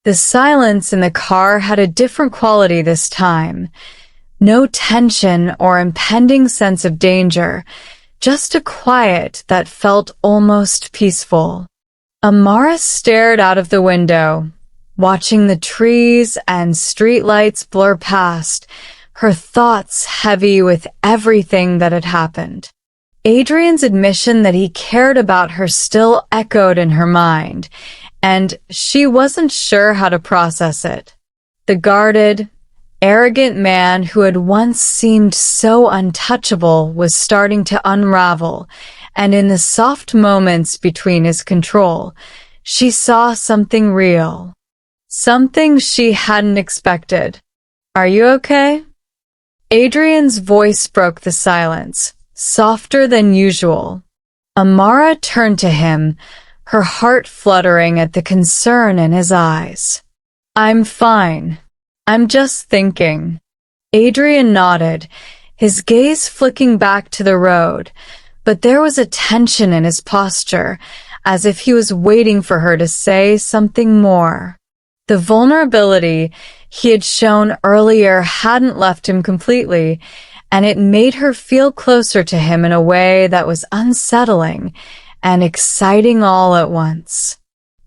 The silence in the car had a different quality this time. No tension or impending sense of danger, just a quiet that felt almost peaceful. Amara stared out of the window, watching the trees and streetlights blur past, her thoughts heavy with everything that had happened. Adrian's admission that he cared about her still echoed in her mind, and she wasn't sure how to process it. The guarded, arrogant man who had once seemed so untouchable was starting to unravel, and in the soft moments between his control, she saw something real. Something she hadn't expected. "Are you okay?" Adrian's voice broke the silence, softer than usual. Amara turned to him, her heart fluttering at the concern in his eyes. "I'm fine. I'm just thinking." Adrian nodded, his gaze flicking back to the road, but there was a tension in his posture, as if he was waiting for her to say something more. The vulnerability he had shown earlier hadn't left him completely, and it made her feel closer to him in a way that was unsettling and exciting all at once.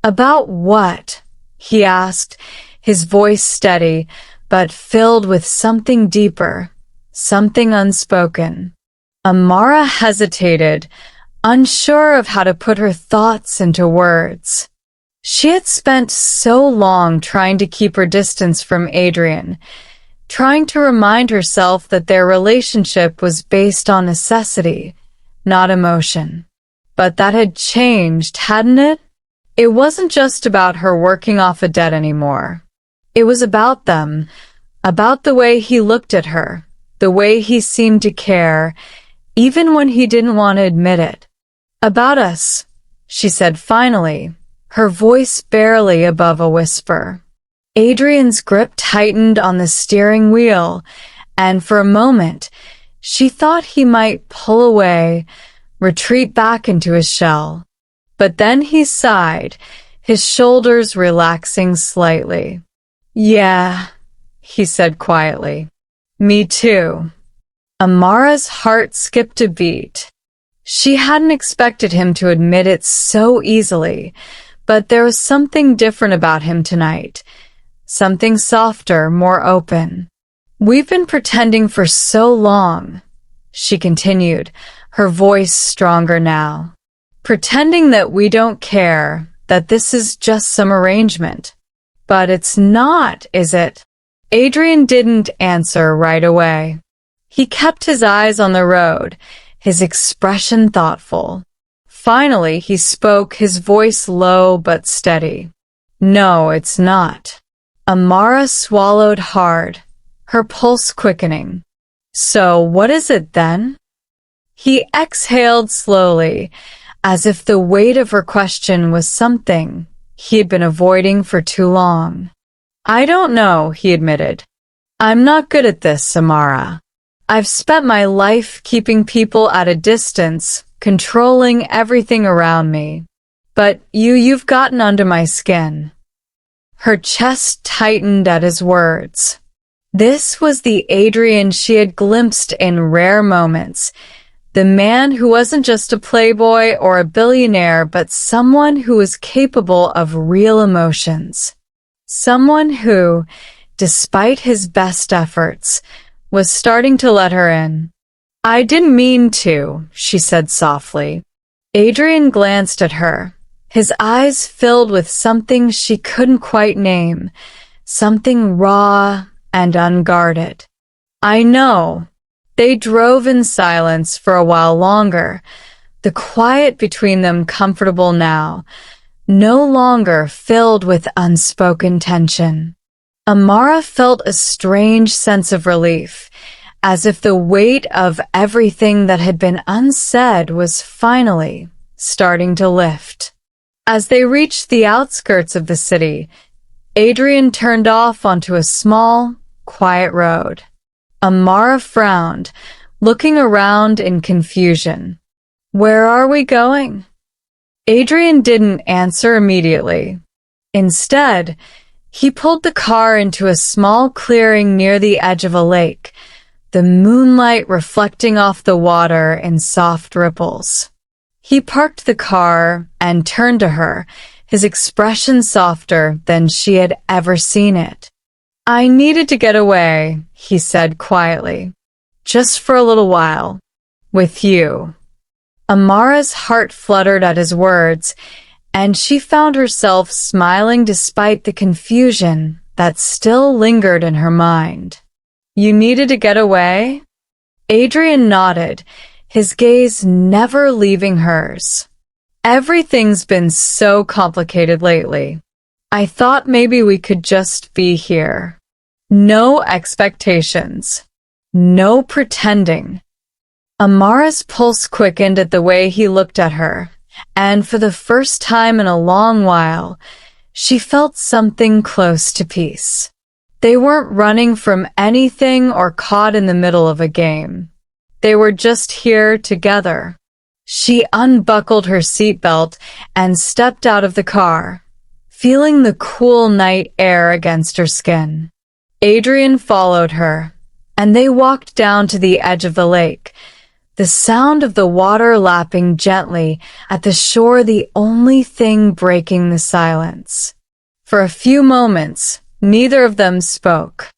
"About what?" he asked, his voice steady, but filled with something deeper, something unspoken. Amara hesitated, unsure of how to put her thoughts into words. She had spent so long trying to keep her distance from Adrian, trying to remind herself that their relationship was based on necessity, not emotion. But that had changed, hadn't it? It wasn't just about her working off a debt anymore. It was about them, about the way he looked at her, the way he seemed to care, even when he didn't want to admit it. "About us," she said finally, her voice barely above a whisper. Adrian's grip tightened on the steering wheel, and for a moment, she thought he might pull away, retreat back into his shell. But then he sighed, his shoulders relaxing slightly. "Yeah," he said quietly. "Me too." Amara's heart skipped a beat. She hadn't expected him to admit it so easily, but there was something different about him tonight. Something softer, more open. "We've been pretending for so long," she continued, her voice stronger now. "Pretending that we don't care, that this is just some arrangement. But it's not, is it?" Adrian didn't answer right away. He kept his eyes on the road, his expression thoughtful. Finally, he spoke, his voice low but steady. "No, it's not." Amara swallowed hard, her pulse quickening. "So what is it then?" He exhaled slowly, as if the weight of her question was something he had been avoiding for too long. "I don't know," he admitted. "I'm not good at this, Amara. I've spent my life keeping people at a distance, controlling everything around me. But you've gotten under my skin." Her chest tightened at his words. This was the Adrian she had glimpsed in rare moments, the man who wasn't just a playboy or a billionaire, but someone who was capable of real emotions. Someone who, despite his best efforts, was starting to let her in. "I didn't mean to," she said softly. Adrian glanced at her, his eyes filled with something she couldn't quite name, something raw and unguarded. "I know." They drove in silence for a while longer, the quiet between them comfortable now, no longer filled with unspoken tension. Amara felt a strange sense of relief, as if the weight of everything that had been unsaid was finally starting to lift. As they reached the outskirts of the city, Adrian turned off onto a small, quiet road. Amara frowned, looking around in confusion. "Where are we going?" Adrian didn't answer immediately. Instead, He pulled the car into a small clearing near the edge of a lake, the moonlight reflecting off the water in soft ripples. He parked the car and turned to her, his expression softer than she had ever seen it. "I needed to get away," he said quietly. "Just for a little while. With you." Amara's heart fluttered at his words, and she found herself smiling despite the confusion that still lingered in her mind. "You needed to get away?" Adrian nodded, his gaze never leaving hers. "Everything's been so complicated lately. I thought maybe we could just be here. No expectations. No pretending." Amara's pulse quickened at the way he looked at her, and for the first time in a long while, she felt something close to peace. They weren't running from anything or caught in the middle of a game. They were just here together. She unbuckled her seatbelt and stepped out of the car, feeling the cool night air against her skin. Adrian followed her, and they walked down to the edge of the lake, the sound of the water lapping gently at the shore the only thing breaking the silence. For a few moments, neither of them spoke.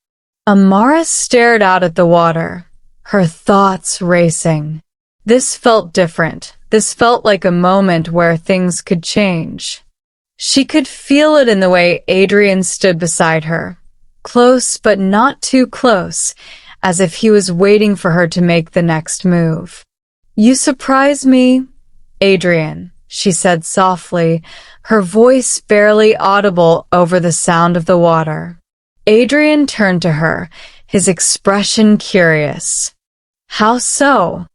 Amara stared out at the water, her thoughts racing. This felt different. This felt like a moment where things could change. She could feel it in the way Adrian stood beside her, close but not too close, as if he was waiting for her to make the next move. "You surprise me, Adrian," she said softly, her voice barely audible over the sound of the water. Adrian turned to her, his expression curious. "How so?"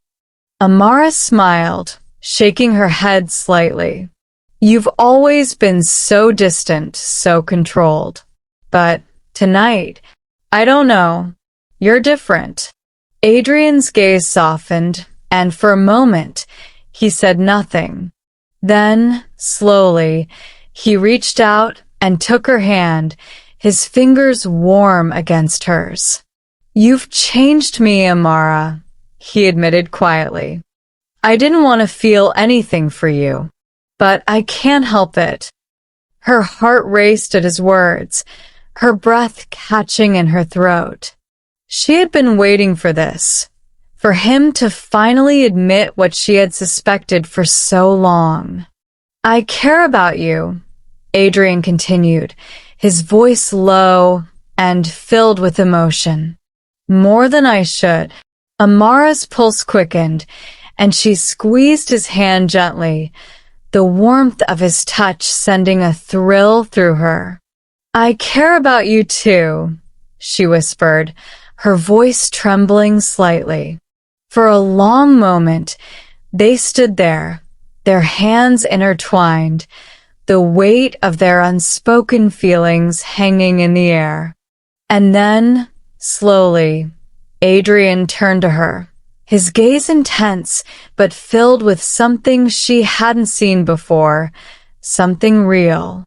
Amara smiled, shaking her head slightly. "You've always been so distant, so controlled. But tonight, I don't know. You're different." Adrian's gaze softened, and for a moment, he said nothing. Then, slowly, he reached out and took her hand, his fingers warm against hers. "You've changed me, Amara," he admitted quietly. "I didn't want to feel anything for you, but I can't help it." Her heart raced at his words, her breath catching in her throat. She had been waiting for this, for him to finally admit what she had suspected for so long. "I care about you," Adrian continued, his voice low and filled with emotion. "More than I should." Amara's pulse quickened, and she squeezed his hand gently, the warmth of his touch sending a thrill through her. "I care about you too," she whispered, her voice trembling slightly. For a long moment, they stood there, their hands intertwined, the weight of their unspoken feelings hanging in the air. And then, slowly, Adrian turned to her, his gaze intense but filled with something she hadn't seen before, something real.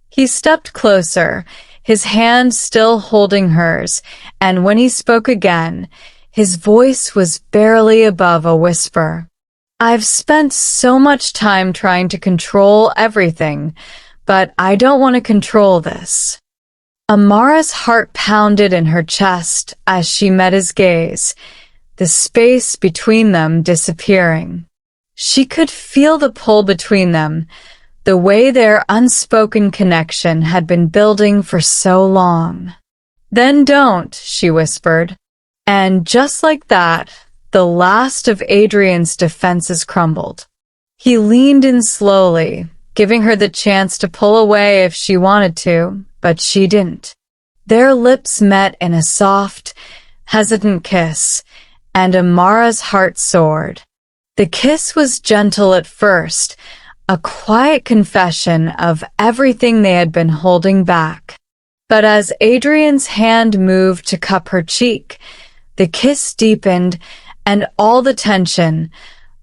He stepped closer, his hand still holding hers, and when he spoke again, his voice was barely above a whisper. "I've spent so much time trying to control everything, but I don't want to control this." Amara's heart pounded in her chest as she met his gaze, the space between them disappearing. She could feel the pull between them, the way their unspoken connection had been building for so long. "Then don't," she whispered. And just like that, the last of Adrian's defenses crumbled. He leaned in slowly, giving her the chance to pull away if she wanted to, but she didn't. Their lips met in a soft, hesitant kiss, and Amara's heart soared. The kiss was gentle at first, a quiet confession of everything they had been holding back. But as Adrian's hand moved to cup her cheek, the kiss deepened, and all the tension,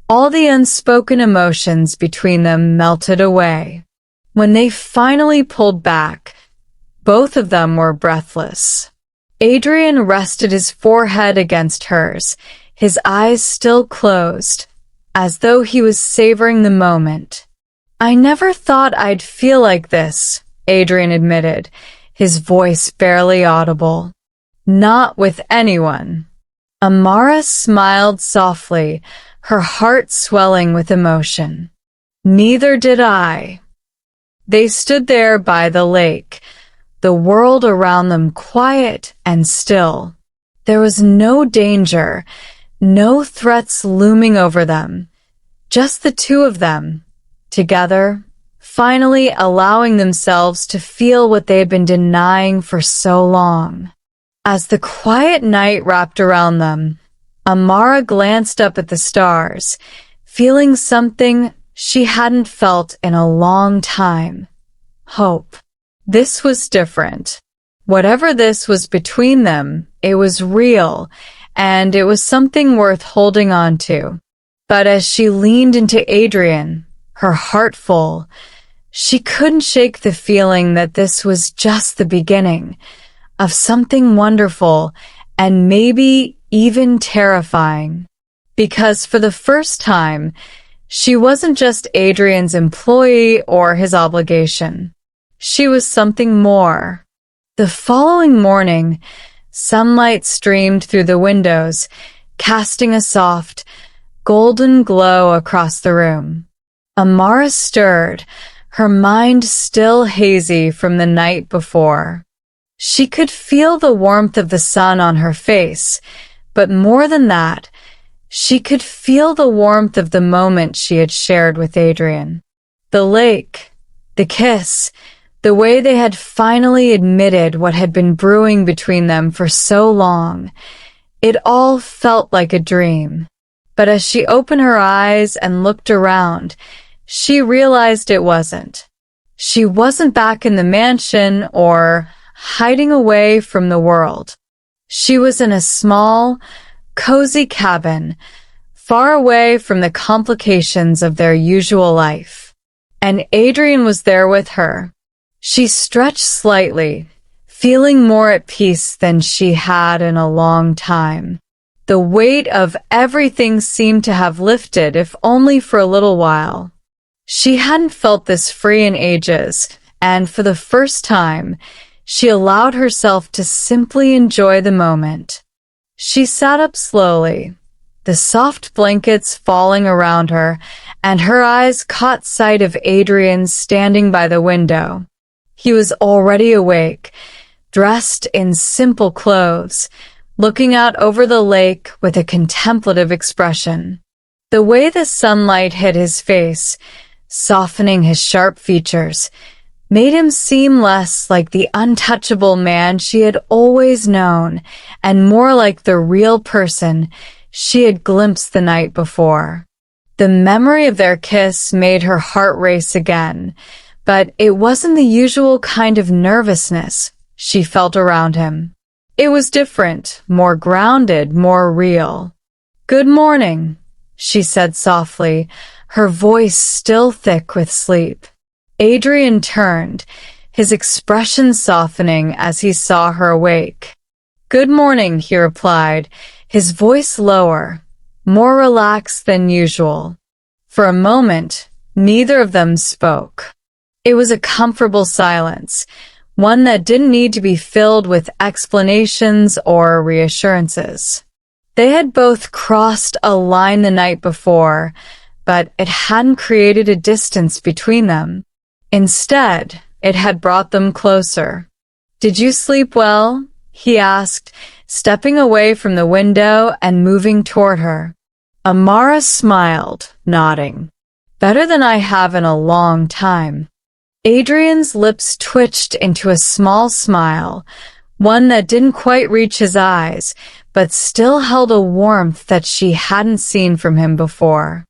all the unspoken emotions between them melted away. When they finally pulled back, Both of them were breathless. Adrian rested his forehead against hers, his eyes still closed, as though he was savoring the moment. "I never thought I'd feel like this," Adrian admitted, his voice barely audible. "Not with anyone." Amara smiled softly, her heart swelling with emotion. "Neither did I." They stood there by the lake, the world around them quiet and still. There was no danger, no threats looming over them, just the two of them, together, finally allowing themselves to feel what they had been denying for so long. As the quiet night wrapped around them, Amara glanced up at the stars, feeling something she hadn't felt in a long time. Hope. This was different. Whatever this was between them, it was real, and it was something worth holding on to. But as she leaned into Adrian, her heart full, she couldn't shake the feeling that this was just the beginning of something wonderful and maybe even terrifying. Because for the first time, she wasn't just Adrian's employee or his obligation. She was something more. The following morning, sunlight streamed through the windows, casting a soft, golden glow across the room. Amara stirred, her mind still hazy from the night before. She could feel the warmth of the sun on her face, but more than that, she could feel the warmth of the moment she had shared with Adrian. The lake, the kiss, the way they had finally admitted what had been brewing between them for so long. It all felt like a dream. But as she opened her eyes and looked around, she realized it wasn't. She wasn't back in the mansion or hiding away from the world. She was in a small, cozy cabin, far away from the complications of their usual life. And Adrian was there with her. She stretched slightly, feeling more at peace than she had in a long time. The weight of everything seemed to have lifted, if only for a little while. She hadn't felt this free in ages, and for the first time, she allowed herself to simply enjoy the moment. She sat up slowly, the soft blankets falling around her, and her eyes caught sight of Adrian standing by the window. He was already awake, dressed in simple clothes, looking out over the lake with a contemplative expression. The way the sunlight hit his face, softening his sharp features, made him seem less like the untouchable man she had always known and more like the real person she had glimpsed the night before. The memory of their kiss made her heart race again, but it wasn't the usual kind of nervousness she felt around him. It was different, more grounded, more real. "Good morning," she said softly, her voice still thick with sleep. Adrian turned, his expression softening as he saw her awake. "Good morning," he replied, his voice lower, more relaxed than usual. For a moment, neither of them spoke. It was a comfortable silence, one that didn't need to be filled with explanations or reassurances. They had both crossed a line the night before, but it hadn't created a distance between them. Instead, it had brought them closer. "Did you sleep well?" he asked, stepping away from the window and moving toward her. Amara smiled, nodding. "Better than I have in a long time." Adrian's lips twitched into a small smile, one that didn't quite reach his eyes, but still held a warmth that she hadn't seen from him before.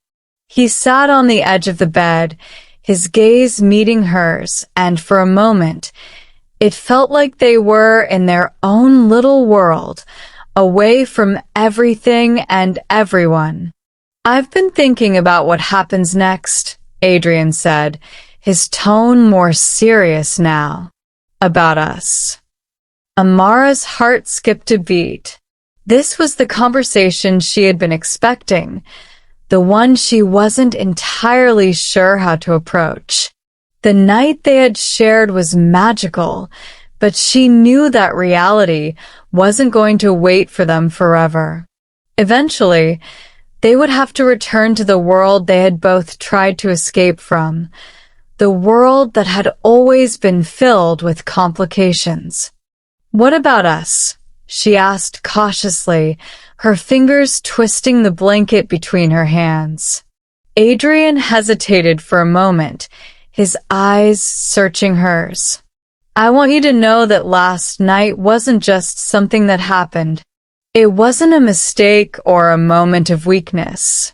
He sat on the edge of the bed, his gaze meeting hers, and for a moment, it felt like they were in their own little world, away from everything and everyone. "I've been thinking about what happens next," Adrian said, his tone more serious now. About us. Amara's heart skipped a beat. This was the conversation she had been expecting, the one she wasn't entirely sure how to approach. The night they had shared was magical, but she knew that reality wasn't going to wait for them forever. Eventually, they would have to return to the world they had both tried to escape from, the world that had always been filled with complications. "What about us?" she asked cautiously, her fingers twisting the blanket between her hands. Adrian hesitated for a moment, his eyes searching hers. "I want you to know that last night wasn't just something that happened. It wasn't a mistake or a moment of weakness."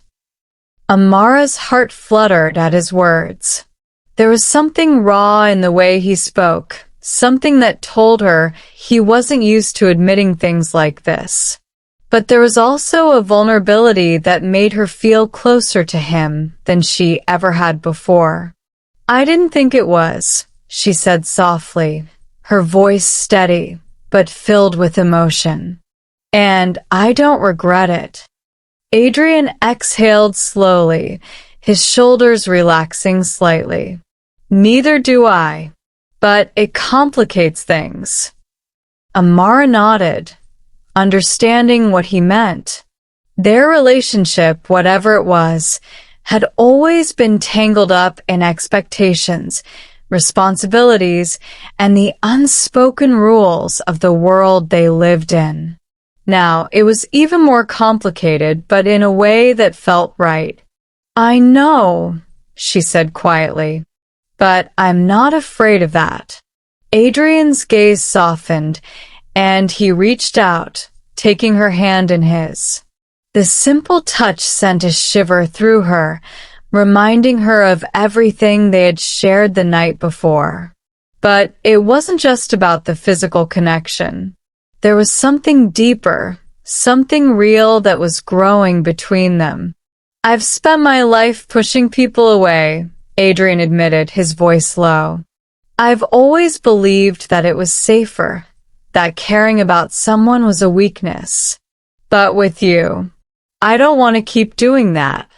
Amara's heart fluttered at his words. There was something raw in the way he spoke, something that told her he wasn't used to admitting things like this. But there was also a vulnerability that made her feel closer to him than she ever had before. "I didn't think it was," she said softly, her voice steady, but filled with emotion. "And I don't regret it." Adrian exhaled slowly, his shoulders relaxing slightly. "Neither do I. But it complicates things." Amara nodded, understanding what he meant. Their relationship, whatever it was, had always been tangled up in expectations, responsibilities, and the unspoken rules of the world they lived in. Now, it was even more complicated, but in a way that felt right. "I know," she said quietly, "but I'm not afraid of that." Adrian's gaze softened, and he reached out, taking her hand in his. The simple touch sent a shiver through her, reminding her of everything they had shared the night before. But it wasn't just about the physical connection. There was something deeper, something real that was growing between them. "I've spent my life pushing people away," Adrian admitted, his voice low. "I've always believed that it was safer, that caring about someone was a weakness. But with you, I don't want to keep doing that."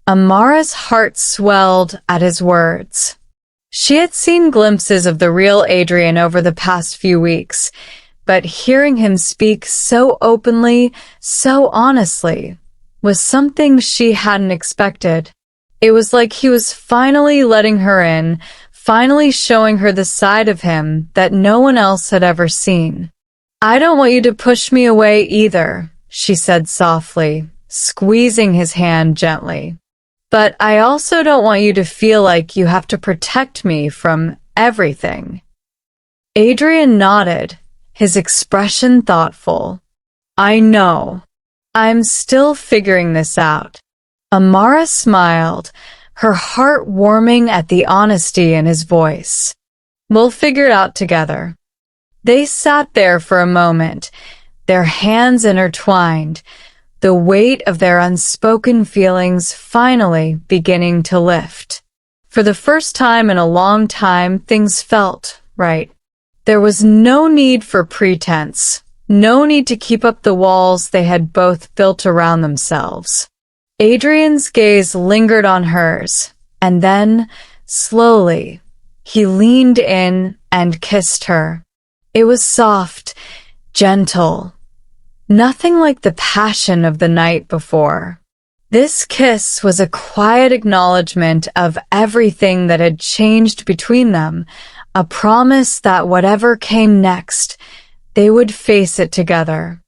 Amara's heart swelled at his words. She had seen glimpses of the real Adrian over the past few weeks, but hearing him speak so openly, so honestly, was something she hadn't expected. It was like he was finally letting her in, finally showing her the side of him that no one else had ever seen. "I don't want you to push me away either," she said softly, squeezing his hand gently. "But I also don't want you to feel like you have to protect me from everything." Adrian nodded, his expression thoughtful. "I know. I'm still figuring this out." Amara smiled, her heart warming at the honesty in his voice. "We'll figure it out together." They sat there for a moment, their hands intertwined, the weight of their unspoken feelings finally beginning to lift. For the first time in a long time, things felt right. There was no need for pretense, no need to keep up the walls they had both built around themselves. Adrian's gaze lingered on hers, and then, slowly, he leaned in and kissed her. It was soft, gentle, nothing like the passion of the night before. This kiss was a quiet acknowledgement of everything that had changed between them, a promise that whatever came next, they would face it together.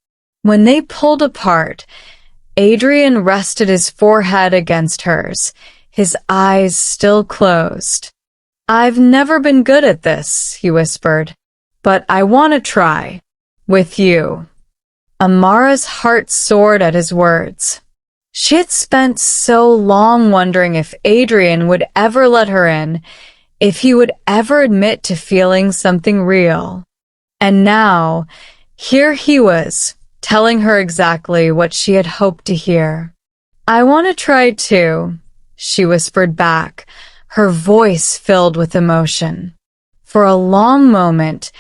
When they pulled apart, Adrian rested his forehead against hers, his eyes still closed. "I've never been good at this," he whispered, "but I want to try. With you." Amara's heart soared at his words. She had spent so long wondering if Adrian would ever let her in, if he would ever admit to feeling something real. And now, here he was, telling her exactly what she had hoped to hear. "I want to try too," she whispered back, her voice filled with emotion. For a long moment,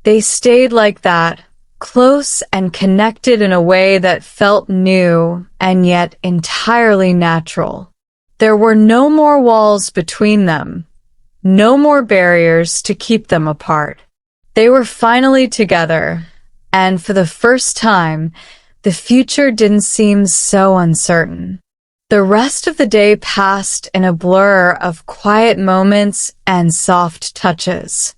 they stayed like that, close and connected in a way that felt new and yet entirely natural. There were no more walls between them, no more barriers to keep them apart. They were finally together, and for the first time, the future didn't seem so uncertain. The rest of the day passed in a blur of quiet moments and soft touches.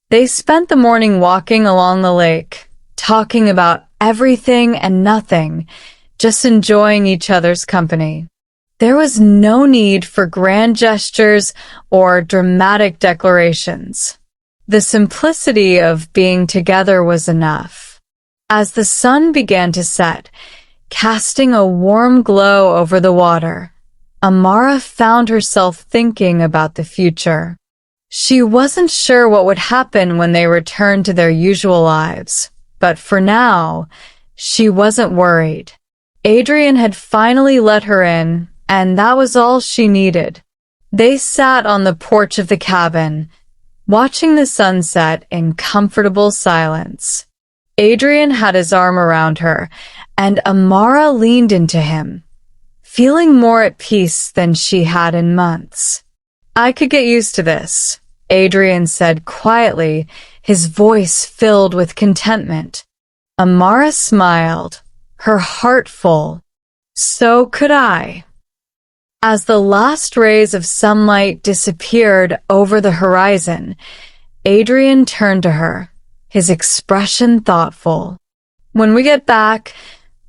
They spent the morning walking along the lake, talking about everything and nothing, just enjoying each other's company. There was no need for grand gestures or dramatic declarations. The simplicity of being together was enough. As the sun began to set, casting a warm glow over the water, Amara found herself thinking about the future. She wasn't sure what would happen when they returned to their usual lives, but for now, she wasn't worried. Adrian had finally let her in, and that was all she needed. They sat on the porch of the cabin, watching the sunset in comfortable silence. Adrian had his arm around her, and Amara leaned into him, feeling more at peace than she had in months. "I could get used to this," Adrian said quietly, his voice filled with contentment. Amara smiled, her heart full. "So could I." As the last rays of sunlight disappeared over the horizon, Adrian turned to her, his expression thoughtful. "When we get back,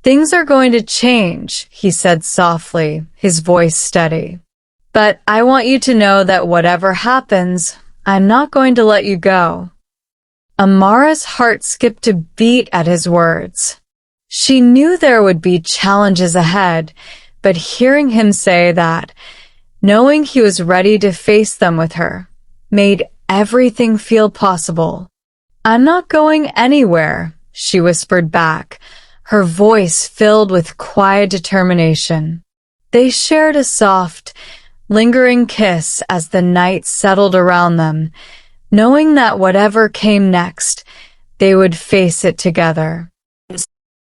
things are going to change," he said softly, his voice steady. "But I want you to know that whatever happens, I'm not going to let you go." Amara's heart skipped a beat at his words. She knew there would be challenges ahead, but hearing him say that, knowing he was ready to face them with her, made everything feel possible. "I'm not going anywhere," she whispered back, her voice filled with quiet determination. They shared a soft, lingering kiss as the night settled around them, knowing that whatever came next, they would face it together.